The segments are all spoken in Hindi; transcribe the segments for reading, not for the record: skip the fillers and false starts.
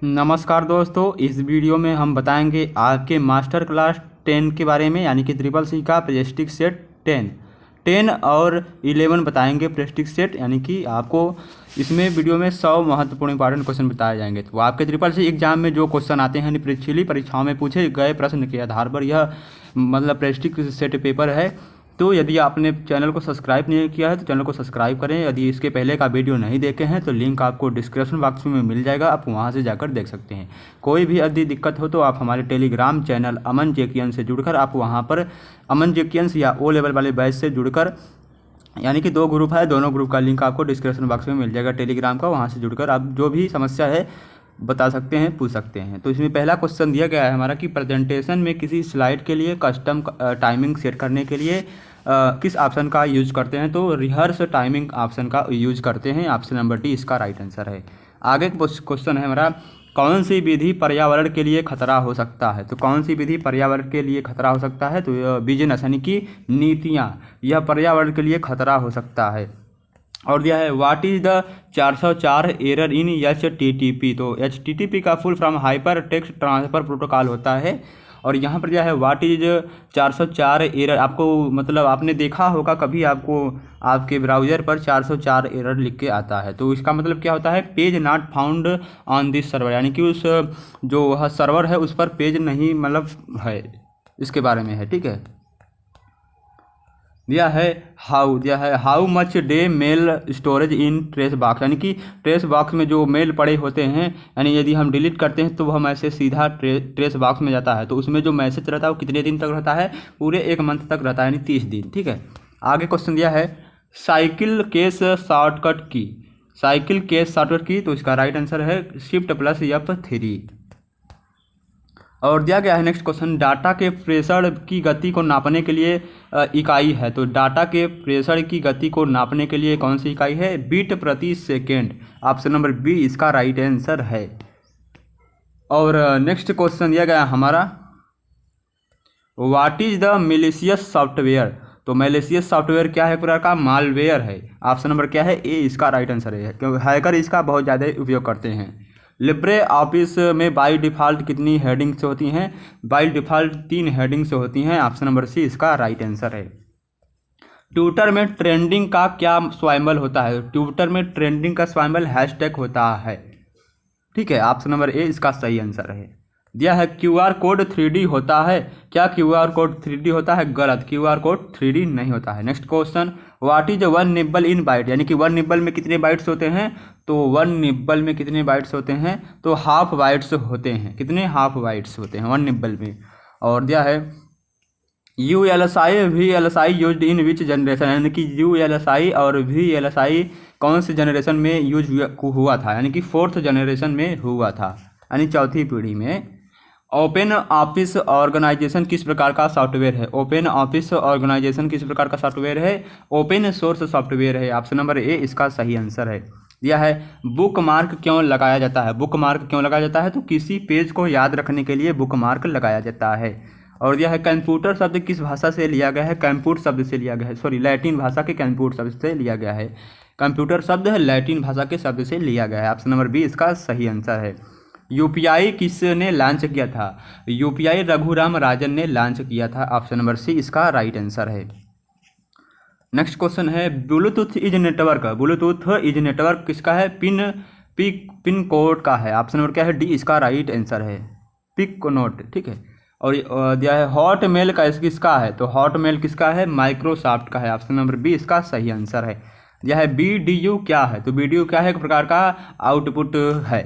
नमस्कार दोस्तों, इस वीडियो में हम बताएंगे आपके मास्टर क्लास 10 के बारे में, यानी कि ट्रिपल सी का प्रेस्टिज सेट 10 और 11 बताएंगे प्रेस्टिज सेट। यानी कि आपको इसमें वीडियो में 100 महत्वपूर्ण इंपॉर्टेंट क्वेश्चन बताए जाएंगे। तो आपके ट्रिपल सी एग्जाम में जो क्वेश्चन आते हैं पिछली परीक्षाओं में पूछे गए प्रश्न के आधार पर यह मतलब प्रेस्टिज सेट पेपर है। तो यदि आपने चैनल को सब्सक्राइब नहीं किया है तो चैनल को सब्सक्राइब करें। यदि इसके पहले का वीडियो नहीं देखे हैं तो लिंक आपको डिस्क्रिप्शन बॉक्स में मिल जाएगा, आप वहां से जाकर देख सकते हैं। कोई भी यदि दिक्कत हो तो आप हमारे टेलीग्राम चैनल अमन जेकियन से जुड़कर आप वहां पर अमन जेकियंस या ओ लेवल वाले बैच से जुड़कर, यानी कि 2 ग्रुप है, दोनों ग्रुप का लिंक आपको डिस्क्रिप्शन बॉक्स में मिल जाएगा टेलीग्राम का। वहाँ से जुड़कर आप जो भी समस्या है बता सकते हैं, पूछ सकते हैं। तो इसमें पहला क्वेश्चन दिया गया है हमारा कि प्रेजेंटेशन में किसी स्लाइड के लिए कस्टम टाइमिंग सेट करने के लिए किस ऑप्शन का यूज करते हैं। तो रिहर्स टाइमिंग ऑप्शन का यूज करते हैं। ऑप्शन नंबर डी इसका राइट आंसर है। आगे क्वेश्चन है हमारा, कौन सी विधि पर्यावरण के लिए खतरा हो सकता है। तो कौन सी विधि पर्यावरण के लिए खतरा हो सकता है। तो बिजनेस यानी कि नीतियाँ, यह पर्यावरण के लिए खतरा हो सकता है। और दिया है what is the 404 error in HTTP। तो HTTP का full from hyper text transfer protocol होता है। और यहाँ पर दिया है व्हाट इज 404 एरर। आपको मतलब आपने देखा होगा कभी, आपको आपके ब्राउज़र पर 404 एरर लिख के आता है। तो इसका मतलब क्या होता है, page not found on this server, यानी कि उस जो सर्वर है उस पर पेज नहीं मतलब है, इसके बारे में है। ठीक है, दिया है how much day mail storage in trash box, यानी कि ट्रेस बॉक्स में जो मेल पड़े होते हैं, यानी यदि हम डिलीट करते हैं तो वह मैसेज सीधा ट्रेस बॉक्स में जाता है। तो उसमें जो मैसेज रहता है वो कितने दिन तक रहता है, पूरे 1 मंथ तक रहता है, यानी 30 दिन। ठीक है, आगे क्वेश्चन दिया है साइकिल केस शॉर्टकट की। साइकिल केस शॉर्टकट की, तो इसका राइट आंसर है शिफ्ट प्लस F3। और दिया गया है नेक्स्ट क्वेश्चन, डाटा के प्रेषण की गति को नापने के लिए इकाई है। तो डाटा के प्रेषण की गति को नापने के लिए कौन सी इकाई है, बीट प्रति सेकेंड। ऑप्शन नंबर बी इसका राइट आंसर है। और नेक्स्ट क्वेश्चन दिया गया हमारा, what is the malicious software. तो मैलिशियस सॉफ्टवेयर क्या है, प्रकार का मालवेयर है। ऑप्शन नंबर क्या है, ए इसका राइट आंसर है, क्योंकि हैकर इसका बहुत ज़्यादा उपयोग करते हैं। लिब्रे ऑफिस में बाई डिफ़ॉल्ट कितनी हेडिंग्स होती हैं। बाई डिफ़ॉल्ट 3 हेडिंग्स होती हैं। ऑप्शन नंबर सी इसका राइट आंसर है। ट्विटर में ट्रेंडिंग का क्या स्वैम्बल होता है। ट्विटर में ट्रेंडिंग का स्वैम्बल हैशटैग होता है। ठीक है, ऑप्शन नंबर ए इसका सही आंसर है। दिया है QR कोड 3D होता है। क्या QR कोड 3D होता है, गलत, QR कोड 3D नहीं होता है। Next question, what is 1 nibble in byte, यानी कि 1 निब्बल में कितने बाइट्स होते हैं। तो 1 निब्बल में कितने बाइट्स होते हैं, तो हाफ बाइट्स होते हैं। कितने, हाफ बाइट्स होते हैं 1 निब्बल में। और दिया है ULSI VLSI used in which generation, यानी कि ULSI और VLSI कौन से जनरेशन में यूज हुआ था, यानी कि 4th जनरेशन में हुआ था, यानी 4थी पीढ़ी में। ओपन ऑफिस ऑर्गेनाइजेशन किस प्रकार का सॉफ्टवेयर है। ओपन ऑफिस ऑर्गेनाइजेशन किस प्रकार का सॉफ्टवेयर है, ओपन सोर्स सॉफ्टवेयर है। ऑप्शन नंबर ए इसका सही आंसर है। दिया है बुक मार्क क्यों लगाया जाता है। बुक मार्क क्यों लगाया जाता है, तो किसी पेज को याद रखने के लिए बुक मार्क लगाया जाता है। और दिया है कंप्यूटर शब्द किस भाषा से लिया गया है। कंप्यूटर शब्द से लिया गया है, सॉरी लैटिन भाषा के कंप्यूटर शब्द से लिया गया है। कंप्यूटर शब्द है लैटिन भाषा के शब्द से लिया गया है। ऑप्शन नंबर बी इसका सही आंसर है। UPI किसने लॉन्च किया था। UPI रघुराम राजन ने लॉन्च किया था। ऑप्शन नंबर सी इसका राइट आंसर है। नेक्स्ट क्वेश्चन है, Bluetooth is network. Bluetooth is network किसका है, पिन कोड का है। ऑप्शन नंबर क्या है, डी इसका राइट आंसर है, पिक नोट। ठीक है, और दिया है हॉटमेल का किसका है। तो हॉटमेल किसका है, माइक्रोसॉफ्ट का है। ऑप्शन नंबर बी इसका सही आंसर है। दिया है BDU क्या है। तो BDU क्या है, एक प्रकार का आउटपुट है।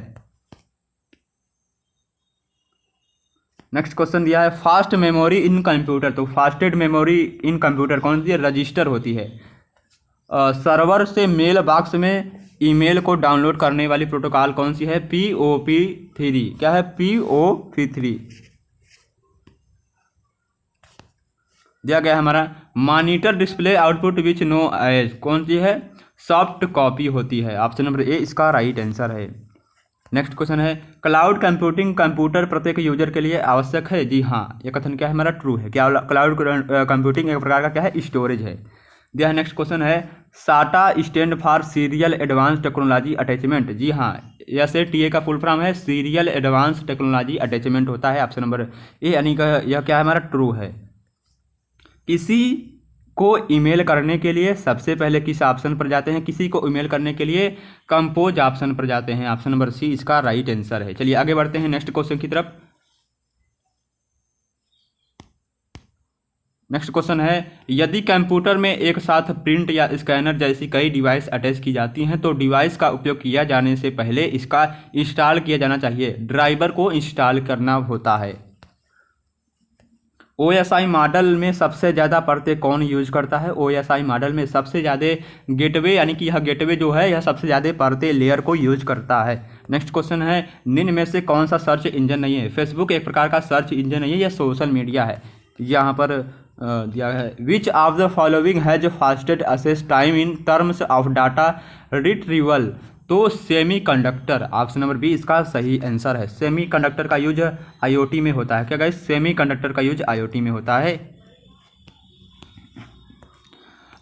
नेक्स्ट क्वेश्चन दिया है फास्ट मेमोरी इन कंप्यूटर। तो फास्टेड मेमोरी इन कंप्यूटर कौन सी है, रजिस्टर होती है। सर्वर से मेल बॉक्स में ईमेल को डाउनलोड करने वाली प्रोटोकॉल कौन सी है, POP3। क्या है, POP3। दिया गया है हमारा monitor display output which know as, कौन सी है, सॉफ्ट कॉपी होती है। ऑप्शन नंबर ए इसका राइट आंसर है। नेक्स्ट क्वेश्चन है, क्लाउड कंप्यूटिंग कंप्यूटर प्रत्येक यूजर के लिए आवश्यक है। जी हाँ, यह कथन क्या है हमारा, ट्रू है। क्या क्लाउड कंप्यूटिंग एक प्रकार का क्या है, स्टोरेज है। दिया है नेक्स्ट क्वेश्चन है, SATA stand for serial advance technology attachment. जी हाँ, SATA का फुल फॉर्म है सीरियल एडवांस टेक्नोलॉजी अटैचमेंट होता है। ऑप्शन नंबर ए यानी कि यह क्या है हमारा ट्रू है। किसी को ईमेल करने के लिए सबसे पहले किस ऑप्शन पर जाते हैं? किसी को ईमेल करने के लिए कंपोज ऑप्शन पर जाते हैं। ऑप्शन नंबर सी इसका राइट आंसर है। चलिए आगे बढ़ते हैं नेक्स्ट क्वेश्चन की तरफ। नेक्स्ट क्वेश्चन है, यदि कंप्यूटर में एक साथ प्रिंट या स्कैनर जैसी कई डिवाइस अटैच की जाती हैं तो डिवाइस का उपयोग किया जाने से पहले इसका इंस्टॉल किया जाना चाहिए। ड्राइवर को इंस्टॉल करना होता है। OSI मॉडल में सबसे ज़्यादा परतें कौन यूज करता है? OSI मॉडल में सबसे ज़्यादा गेटवे यानी कि यह गेटवे जो है यह सबसे ज़्यादा परतें लेयर को यूज करता है। नेक्स्ट क्वेश्चन है, निम्न में से कौन सा सर्च इंजन नहीं है? फेसबुक एक प्रकार का सर्च इंजन नहीं है, यह सोशल मीडिया है। यहाँ पर दिया है which of the following has fastest access time in terms of data retrieval? तो semiconductor. Option number B इसका सही आंसर है। सेमी कंडक्टर का यूज IoT में होता है। क्या गाइस? सेमी कंडक्टर का यूज IoT में होता है।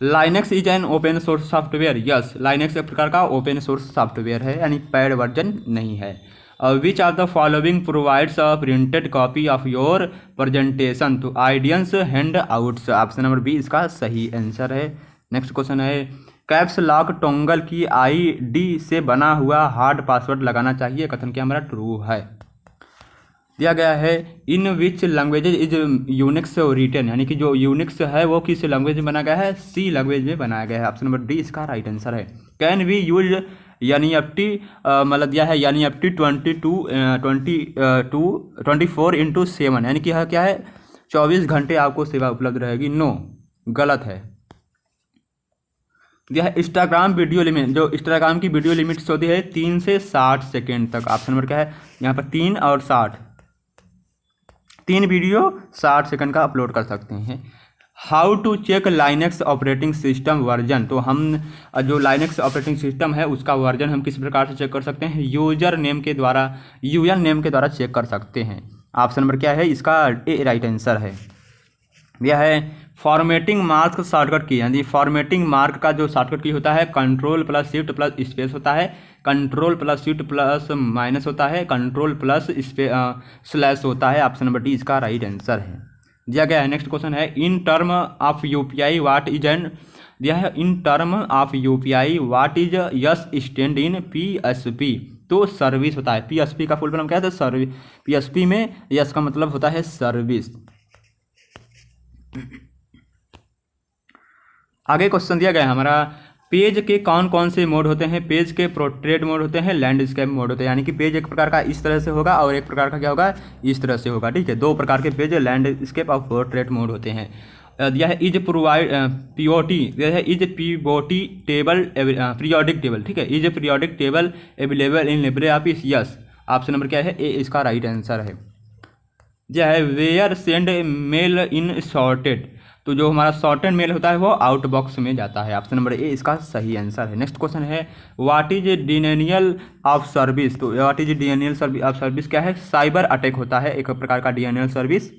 Linux is an open source software. Yes, Linux एक प्रकार का ओपन सोर्स सॉफ्टवेयर है यानी पेड वर्जन नहीं है। Which of the following provides a printed copy of your presentation to audience handouts? Option number B इसका सही आंसर है। नेक्स्ट क्वेश्चन है, caps lock toggle key ID से बना हुआ हार्ड पासवर्ड लगाना चाहिए। कथन क्या हमारा ट्रू है। दिया गया है इन विच लैंग्वेजेज इज यूनिक्स रिटन, यानी कि जो यूनिक्स है वो किस लैंग्वेज में बनाया गया है? C लैंग्वेज में बनाया गया है। ऑप्शन नंबर डी इसका राइट आंसर है। कैन वी यूज NEFT मतलब दिया है NEFT 24/7 यानी कि यह क्या है 24 घंटे आपको सेवा उपलब्ध रहेगी। नो, गलत है। दिया है इंस्टाग्राम वीडियो लिमिट, जो इंस्टाग्राम की वीडियो लिमिट्स होती है 3 से 60 सेकेंड तक। ऑप्शन नंबर क्या है यहाँ पर 3 और 60, 3 वीडियो 60 सेकंड का अपलोड कर सकते हैं। How to check Linux operating system version? तो हम जो लाइनेक्स ऑपरेटिंग सिस्टम है उसका वर्जन हम किस प्रकार से चेक कर सकते हैं? यूजर नेम के द्वारा, UN नेम के द्वारा चेक कर सकते हैं। ऑप्शन नंबर क्या है इसका ए राइट आंसर है। यह है फॉर्मेटिंग मार्क शॉर्टकट की, यानी फॉर्मेटिंग मार्क का जो शॉर्टकट की होता है Ctrl+Shift+स्पेस होता है, Ctrl+Shift+- होता है, Ctrl+/ होता है। ऑप्शन नंबर डी इसका राइट आंसर है। दिया गया है नेक्स्ट क्वेश्चन है, in term of UPI what is an? दिया है in term of UPI what is yes stand in PSP? तो सर्विस होता है। PSP का फुल फॉर्म क्या है? सर्विस। PSP में यस का मतलब होता है सर्विस। आगे क्वेश्चन दिया गया है हमारा, पेज के कौन कौन से मोड होते हैं? पेज के पोर्ट्रेट मोड होते हैं, लैंडस्केप मोड होते हैं, यानी कि पेज एक प्रकार का इस तरह से होगा और एक प्रकार का क्या होगा इस तरह से होगा। ठीक है, 2 प्रकार के पेज लैंडस्केप और पोर्ट्रेट मोड होते हैं। दिया है इज प्रोवाइड POT, दिया है is POT table periodic table. ठीक है, is periodic table available in LibreOffice? Yes, option number क्या है ए इसका राइट आंसर है। दिया है where send mail in sorted? तो जो हमारा सॉर्टेड मेल होता है वो आउटबॉक्स में जाता है। ऑप्शन नंबर ए इसका सही आंसर है। नेक्स्ट क्वेश्चन है, what is denial of service? तो what is denial of service क्या है? साइबर अटैक होता है एक प्रकार का डिनायल सर्विस।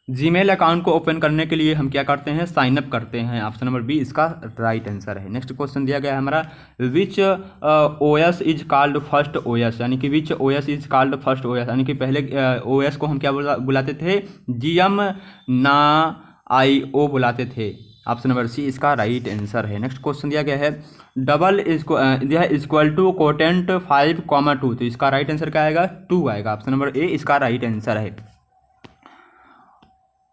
जीमेल अकाउंट को ओपन करने के लिए हम क्या करते हैं? साइन अप करते हैं। ऑप्शन नंबर बी इसका राइट आंसर है। नेक्स्ट क्वेश्चन दिया गया है हमारा, विच OS is called first OS? यानी कि विच OS is called first OS, यानी कि पहले OS को हम क्या बुलाते थे? GM ना IO बुलाते थे। ऑप्शन नंबर सी इसका राइट आंसर है। नेक्स्ट क्वेश्चन दिया गया है, डबल इक्वल टू कोटेंट 5,2, तो इसका राइट आंसर क्या आएगा? 2 आएगा। ऑप्शन नंबर ए इसका राइट आंसर है।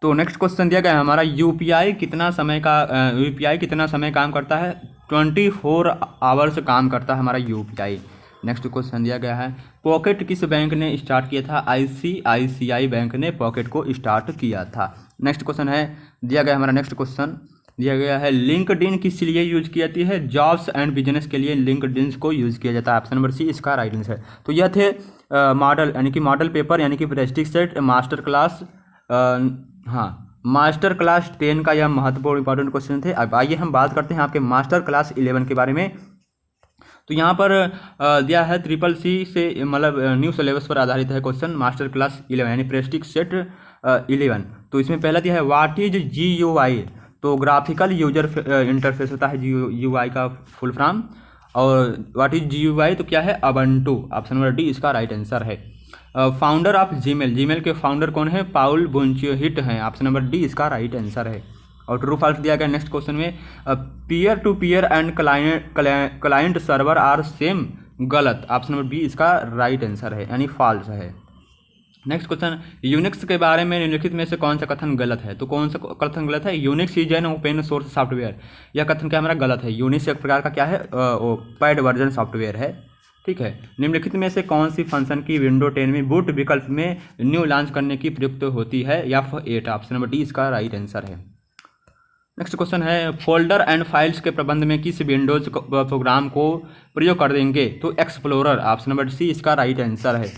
तो नेक्स्ट क्वेश्चन दिया गया है हमारा, UPI कितना समय काम करता है? 24 आवर्स काम करता है हमारा UPI। नेक्स्ट क्वेश्चन दिया गया है, पॉकेट किस बैंक ने स्टार्ट किया था? ICICI बैंक ने पॉकेट को स्टार्ट किया था। नेक्स्ट क्वेश्चन है दिया गया हमारा, नेक्स्ट क्वेश्चन दिया गया है, लिंक्डइन किस लिए यूज की जाती है? जॉब्स एंड बिजनेस के लिए लिंक्डइन को यूज किया जाता है। ऑप्शन नंबर सी इसका राइट आंसर है। तो यह थे मॉडल यानी कि मॉडल पेपर यानी कि prestige set master class master class 10 का यह महत्वपूर्ण इंपॉर्टेंट क्वेश्चन थे। अब आइए हम बात करते हैं आपके मास्टर क्लास 11 के बारे में। तो यहाँ पर दिया है CCC से मतलब न्यू सिलेबस पर आधारित है क्वेश्चन, मास्टर क्लास 11 यानी प्रेस्टिज सेट 11। तो इसमें पहला दिया है व्हाट इज GUI? तो ग्राफिकल यूजर इंटरफेस होता है GUI का फुल फॉर्म। और व्हाट इज GUI, तो क्या है अबंटू। ऑप्शन नंबर डी इसका राइट आंसर है। फाउंडर ऑफ जीमेल, जीमेल के फाउंडर कौन है? पाउल बुंचिहिट हैं। ऑप्शन नंबर डी इसका राइट आंसर है। और ट्रू फॉल्स दिया गया नेक्स्ट क्वेश्चन में, peer to peer and client server are same, गलत। ऑप्शन नंबर बी इसका राइट आंसर है, यानी फॉल्स है। नेक्स्ट क्वेश्चन, यूनिक्स के बारे में निम्नलिखित में से कौन सा कथन गलत है? तो कौन सा कथन गलत है? Unix is an open source software, यह कथन क्या हमारा गलत है। यूनिक्स एक प्रकार का क्या है? पैड वर्जन सॉफ्टवेयर है, ठीक है। निम्नलिखित में से कौन सी फंक्शन की विंडो 10 में बूट विकल्प में न्यू लॉन्च करने की प्रयुक्त होती है? F8। ऑप्शन नंबर डी इसका राइट आंसर है। नेक्स्ट क्वेश्चन है, फोल्डर एंड फाइल्स के प्रबंध में किस विंडोज प्रोग्राम को प्रयोग कर देंगे? तो एक्सप्लोरर। ऑप्शन नंबर सी इसका राइट आंसर है।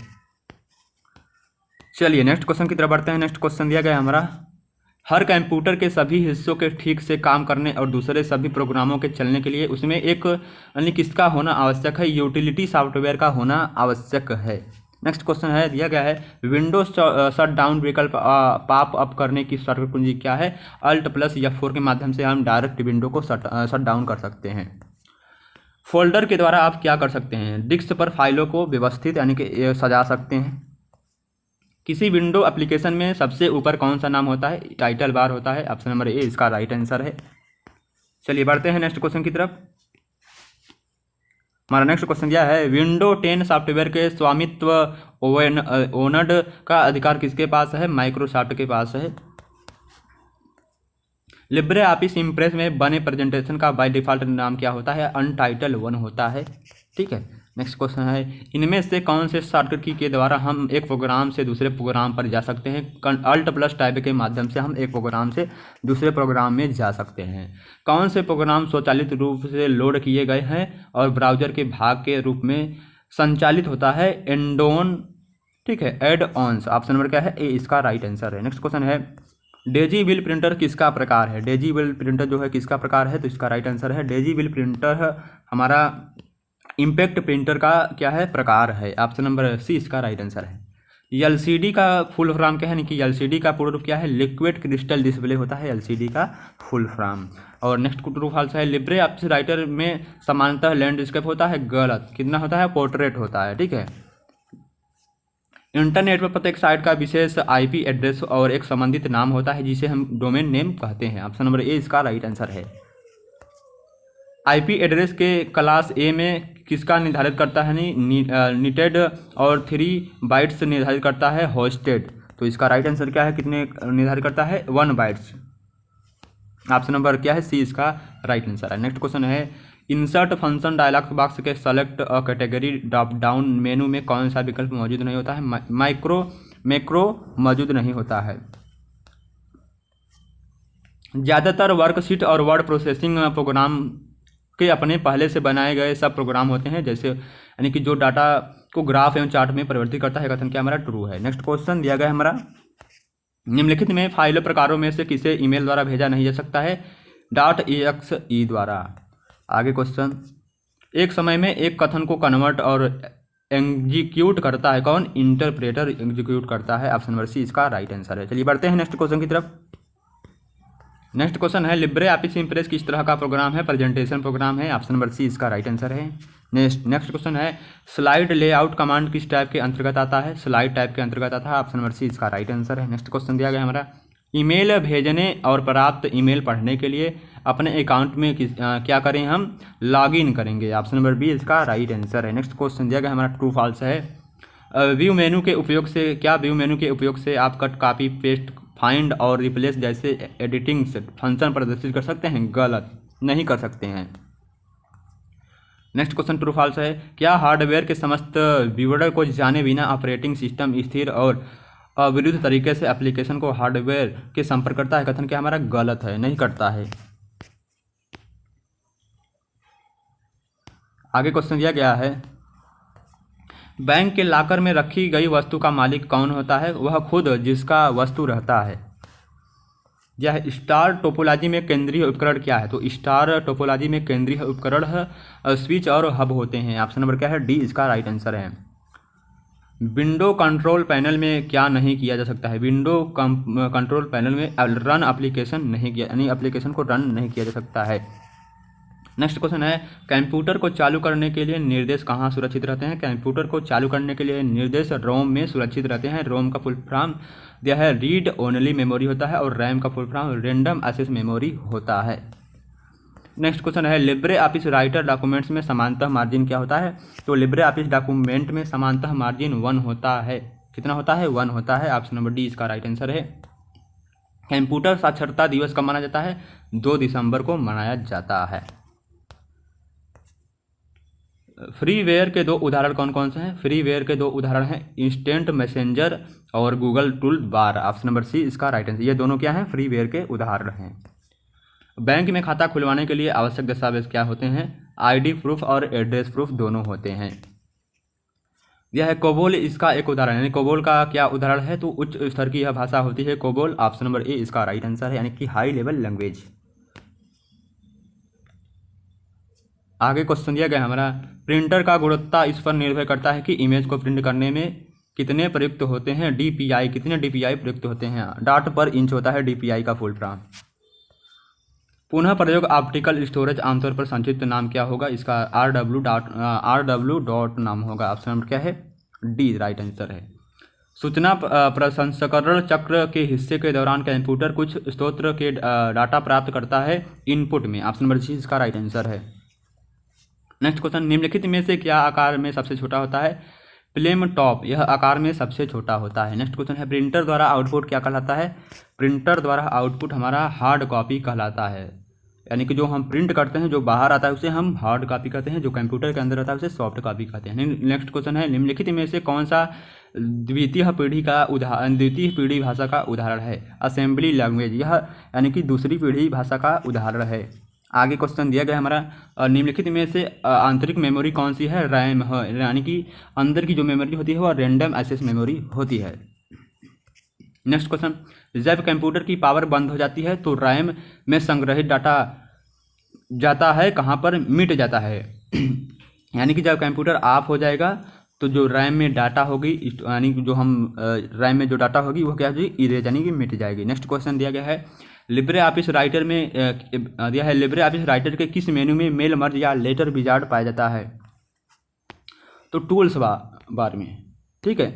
चलिए नेक्स्ट क्वेश्चन की तरफ बढ़ते हैं। नेक्स्ट क्वेश्चन दिया गया हमारा, हर कंप्यूटर के सभी हिस्सों के ठीक से काम करने और दूसरे सभी प्रोग्रामों के चलने के लिए उसमें एक यानी किसका होना आवश्यक है? यूटिलिटी सॉफ्टवेयर का होना आवश्यक है। नेक्स्ट क्वेश्चन है, दिया गया है, विंडोज शट डाउन विकल्प पॉप अप करने की शॉर्टकट कुंजी क्या है? Alt+F4 के माध्यम से हम डायरेक्ट विंडो को शट डाउन कर सकते हैं। फोल्डर के द्वारा आप क्या कर सकते हैं? डिस्क पर फाइलों को व्यवस्थित यानी कि सजा सकते हैं। किसी विंडो एप्लीकेशन में सबसे ऊपर कौन सा नाम होता है? टाइटल बार होता है। ऑप्शन नंबर ए इसका राइट आंसर है। चलिए बढ़ते हैं नेक्स्ट क्वेश्चन की तरफ। हमारा नेक्स्ट क्वेश्चन क्या है, विंडो 10 सॉफ्टवेयर के स्वामित्व ओनर्ड का अधिकार किसके पास है? माइक्रोसॉफ्ट के पास है। लिब्रे ऑफिस इम्प्रेस में बने प्रेजेंटेशन का बाय डिफॉल्ट नाम क्या होता है? अनटाइटल 1 होता है, ठीक है। नेक्स्ट क्वेश्चन है, इनमें से कौन से शॉर्टकट की के द्वारा हम एक प्रोग्राम से दूसरे प्रोग्राम पर जा सकते हैं? Alt+Tab के माध्यम से हम एक प्रोग्राम से दूसरे प्रोग्राम में जा सकते हैं। कौन से प्रोग्राम स्वचालित रूप से लोड किए गए हैं और ब्राउजर के भाग के रूप में संचालित होता है? एंडोन, ठीक है, एड ऑन्स। ऑप्शन नंबर क्या है? ए इसका राइट आंसर है। नेक्स्ट क्वेश्चन है, डेजी बिल प्रिंटर किसका प्रकार है? डेजी बिल प्रिंटर जो है किसका प्रकार है? तो इसका राइट आंसर है, डेजी बिल प्रिंटर हमारा इम्पैक्ट प्रिंटर का क्या है? प्रकार है। ऑप्शन नंबर सी इसका राइट आंसर है। एलसीडी का फुल फॉर्म क्या है? यानी कि एलसीडी का पूर्ण रूप क्या है? लिक्विड क्रिस्टल डिस्प्ले होता है एलसीडी का फुल फॉर्म। और नेक्स्ट ट्रू फॉल्स है, लिब्रे ऑफिस राइटर में सामान्यतः लैंडस्केप होता है, गलत। कितना होता है? पोर्ट्रेट होता है, ठीक है। इंटरनेट पर प्रत्येक साइट का विशेष IP एड्रेस और एक संबंधित नाम होता है जिसे हम डोमेन नेम कहते हैं। ऑप्शन नंबर ए इसका राइट आंसर है। IP एड्रेस के क्लास ए में किसका निर्धारित करता है? नीटेड और 3 बाइट्स निर्धारित करता है होस्टेड। तो इसका राइट आंसर क्या है? कितने निर्धारित करता है? 1 बाइट्स। ऑप्शन नंबर क्या है? सी इसका राइट आंसर है। नेक्स्ट क्वेश्चन है, इंसर्ट फंक्शन डायलॉग बॉक्स के select a category drop down menu में कौन सा विकल्प मौजूद नहीं होता है? मैक्रो मौजूद नहीं होता है। ज़्यादातर वर्कशीट और वर्ड प्रोसेसिंग प्रोग्राम के अपने पहले से बनाए गए सब प्रोग्राम होते हैं, जैसे यानी कि जो डाटा को ग्राफ एवं चार्ट में परिवर्तित करता है। कथन क्या हमारा? ट्रू है। नेक्स्ट क्वेश्चन दिया गया हमारा, निम्नलिखित में फाइल प्रकारों में से किसे ईमेल द्वारा भेजा नहीं जा सकता है? .exe द्वारा। आगे क्वेश्चन, एक समय में एक कथन को कन्वर्ट और एग्जीक्यूट करता है कौन? इंटरप्रेटर एग्जीक्यूट करता है। ऑप्शन नंबर सी इसका राइट आंसर है। चलिए बढ़ते हैं नेक्स्ट क्वेश्चन की तरफ। नेक्स्ट क्वेश्चन है, लिब्रे ऑफिस इम्प्रेस किस तरह का प्रोग्राम है? प्रेजेंटेशन प्रोग्राम है। ऑप्शन नंबर सी इसका राइट आंसर है। नेक्स्ट क्वेश्चन है, स्लाइड लेआउट कमांड किस टाइप के अंतर्गत आता है? स्लाइड टाइप के अंतर्गत आता है। ऑप्शन नंबर सी इसका राइट आंसर है। नेक्स्ट क्वेश्चन दिया गया हमारा, ईमेल भेजने और प्राप्त ईमेल पढ़ने के लिए अपने अकाउंट में क्या करें? हम लॉग इन करेंगे। ऑप्शन नंबर बी इसका राइट आंसर है। नेक्स्ट क्वेश्चन दिया गया हमारा, ट्रू फॉल्स है, व्यू मेनू के उपयोग से क्या व्यू मेनू के उपयोग से आप कट कॉपी पेस्ट फाइंड और रिप्लेस जैसे एडिटिंग फंक्शन प्रदर्शित कर सकते हैं? गलत, नहीं कर सकते हैं। नेक्स्ट क्वेश्चन ट्रू फॉल्स है, क्या हार्डवेयर के समस्त विवरण को जाने बिना ऑपरेटिंग सिस्टम स्थिर और अविरुद्ध तरीके से एप्लीकेशन को हार्डवेयर के संपर्क करता है? कथन क्या हमारा? गलत है, नहीं करता है। आगे क्वेश्चन दिया गया है, बैंक के लॉकर में रखी गई वस्तु का मालिक कौन होता है? वह खुद जिसका वस्तु रहता है। यह स्टार टोपोलॉजी में केंद्रीय उपकरण क्या है? तो स्टार टोपोलॉजी में केंद्रीय उपकरण स्विच और हब होते हैं। ऑप्शन नंबर क्या है? डी इसका राइट आंसर है। विंडो कंट्रोल पैनल में क्या नहीं किया जा सकता है? विंडो कंट्रोल पैनल में रन एप्लीकेशन नहीं किया, यानी एप्लीकेशन को रन नहीं किया जा सकता है। नेक्स्ट क्वेश्चन है, कंप्यूटर को चालू करने के लिए निर्देश कहाँ सुरक्षित रहते हैं? कंप्यूटर को चालू करने के लिए निर्देश रोम में सुरक्षित रहते हैं। रोम का फुल फॉर्म दिया है रीड ओनली मेमोरी होता है और रैम का full form random access memory होता है। नेक्स्ट क्वेश्चन है, लिब्रे ऑफिस राइटर डॉक्यूमेंट्स में समानतः मार्जिन क्या होता है? तो लिब्रे ऑफिस डॉक्यूमेंट में समानतः मार्जिन 1 होता है। कितना होता है? 1 होता है। ऑप्शन नंबर डी इसका राइट आंसर है। कंप्यूटर साक्षरता दिवस कब मनाया जाता है? 2 दिसंबर को मनाया जाता है। फ्रीवेयर के 2 उदाहरण कौन कौन से हैं? फ्रीवेयर के 2 उदाहरण हैं इंस्टेंट मैसेंजर और Google toolbar. Option number C इसका राइट आंसर। ये दोनों क्या हैं? फ्रीवेयर के उदाहरण हैं। बैंक में खाता खुलवाने के लिए आवश्यक दस्तावेज क्या होते हैं? आईडी प्रूफ और एड्रेस प्रूफ दोनों होते हैं। यह है कोबोल इसका एक उदाहरण, यानी कोबोल का क्या उदाहरण है? तो उच्च स्तर की यह भाषा होती है कोबोल। ऑप्शन नंबर ए इसका राइट आंसर है, यानी कि हाई लेवल लैंग्वेज। आगे क्वेश्चन दिया गया हमारा, प्रिंटर का गुणवत्ता इस पर निर्भर करता है कि इमेज को प्रिंट करने में कितने प्रयुक्त होते हैं? डीपीआई। कितने डीपीआई प्रयुक्त होते हैं? डॉट पर इंच होता है डीपीआई का फुल फॉर्म। पुनः प्रयोग ऑप्टिकल स्टोरेज आमतौर पर संक्षिप्त नाम क्या होगा? इसका आर डब्ल्यू डॉट नाम होगा। ऑप्शन नंबर क्या है? डी राइट आंसर है। सूचना प्रसंस्करण चक्र के हिस्से के दौरान कंप्यूटर कुछ स्रोत के डाटा प्राप्त करता है इनपुट में। ऑप्शन नंबर सी इसका राइट आंसर है। नेक्स्ट क्वेश्चन, निम्नलिखित में से क्या आकार में सबसे छोटा होता है? फ्लेम टॉप, यह आकार में सबसे छोटा होता है। नेक्स्ट क्वेश्चन है, प्रिंटर द्वारा आउटपुट क्या कहलाता है? प्रिंटर द्वारा आउटपुट हमारा हार्ड कॉपी कहलाता है, यानी कि जो हम प्रिंट करते हैं जो बाहर आता है उसे हम हार्ड कॉपी कहते हैं, जो कंप्यूटर के अंदर आता है उसे सॉफ्ट कॉपी कहते हैं। नेक्स्ट क्वेश्चन है, निम्नलिखित में से कौन सा द्वितीय पीढ़ी भाषा का उदाहरण है? असेंबली लैंग्वेज, यह यानी कि दूसरी पीढ़ी भाषा का उदाहरण है। आगे क्वेश्चन दिया गया हमारा, निम्नलिखित में से आंतरिक मेमोरी कौन सी है? रैम है, यानी कि अंदर की जो मेमोरी होती है वह रैंडम एक्सेस मेमोरी होती है। नेक्स्ट क्वेश्चन, जब कंप्यूटर की पावर बंद हो जाती है तो रैम में संग्रहित डाटा जाता है कहाँ पर? मिट जाता है। यानी कि जब कंप्यूटर ऑफ हो जाएगा तो जो रैम में डाटा होगी, यानी कि जो हम रैम में जो डाटा होगी वो क्या होगी? इरेज, यानी कि मिट जाएगी। नेक्स्ट क्वेश्चन दिया गया है, लिब्रे ऑफिस राइटर में दिया है लिब्रे ऑफिस राइटर के किस मेनू में मेल मर्ज या लेटर विजार्ड पाया जाता है? तो टूल्स बार में, ठीक है।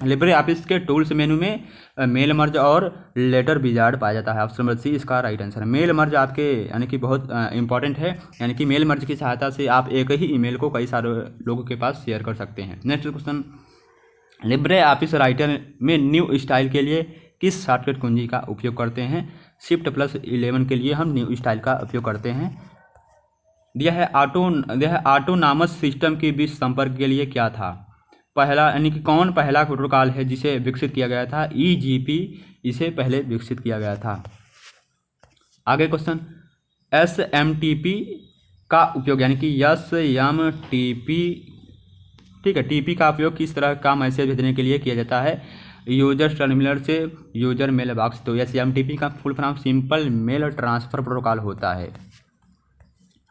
लिब्रे ऑफिस के टूल्स मेनू में मेल मर्ज और लेटर विजार्ड पाया जाता है। ऑप्शन नंबर सी इसका राइट आंसर है। मेल मर्ज आपके यानी कि बहुत इंपॉर्टेंट है, यानी कि मेल मर्ज की सहायता से आप एक ही ईमेल को कई सारे लोगों के पास शेयर कर सकते हैं। Next question, Libre office writer में न्यू स्टाइल के लिए किस शॉर्टकट कुंजी का उपयोग करते हैं? Shift+11 के लिए हम न्यू स्टाइल का उपयोग करते हैं। दिया है ऑटोनॉमस सिस्टम के बीच संपर्क के लिए क्या था? पहला, यानी कि कौन पहला प्रोटोकॉल है जिसे विकसित किया गया था? EGP इसे पहले विकसित किया गया था। आगे क्वेश्चन, SMTP का उपयोग, यानी कि SMTP, ठीक है, TP का उपयोग किस तरह का मैसेज भेजने के लिए किया जाता है? यूजर टर्मिनल से यूजर मेल बॉक्स। तो SMTP का full form simple mail transfer protocol होता है।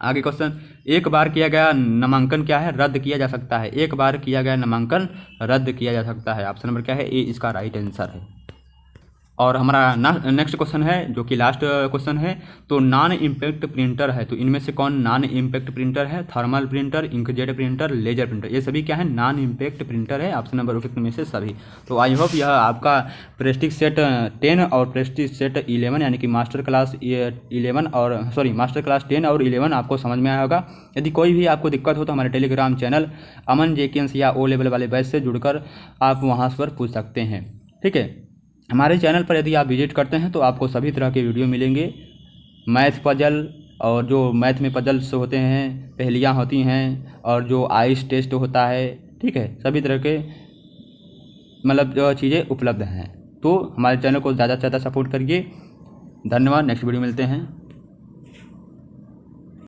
आगे क्वेश्चन, एक बार किया गया नामांकन क्या है? रद्द किया जा सकता है। एक बार किया गया नामांकन रद्द किया जा सकता है। ऑप्शन नंबर क्या है? ए इसका राइट आंसर है। और हमारा नेक्स्ट क्वेश्चन है जो कि लास्ट क्वेश्चन है, तो नॉन इम्पैक्ट प्रिंटर है, तो इनमें से कौन नॉन इम्पैक्ट प्रिंटर है? Thermal printer, inkjet printer, laser printer, ये सभी क्या है? नॉन इम्पैक्ट प्रिंटर है। ऑप्शन नंबर उपयुक्त में से सभी। तो आई होप यह आपका प्रेस्टीज सेट 10 और प्रेस्टीज सेट 11 यानी कि मास्टर क्लास 10 और 11 आपको समझ में आया होगा। यदि कोई भी आपको दिक्कत हो तो हमारे टेलीग्राम चैनल अमन जेकेंस या ओ लेवल वाले बैच से जुड़कर आप वहाँ पर पूछ सकते हैं, ठीक है। हमारे चैनल पर यदि आप विजिट करते हैं तो आपको सभी तरह के वीडियो मिलेंगे, मैथ पजल और जो मैथ में पजल्स होते हैं, पहेलियाँ होती हैं और जो आइस टेस्ट होता है, ठीक है, सभी तरह के मतलब जो चीज़ें उपलब्ध हैं। तो हमारे चैनल को ज़्यादा से ज़्यादा सपोर्ट करिए। धन्यवाद। नेक्स्ट वीडियो मिलते हैं।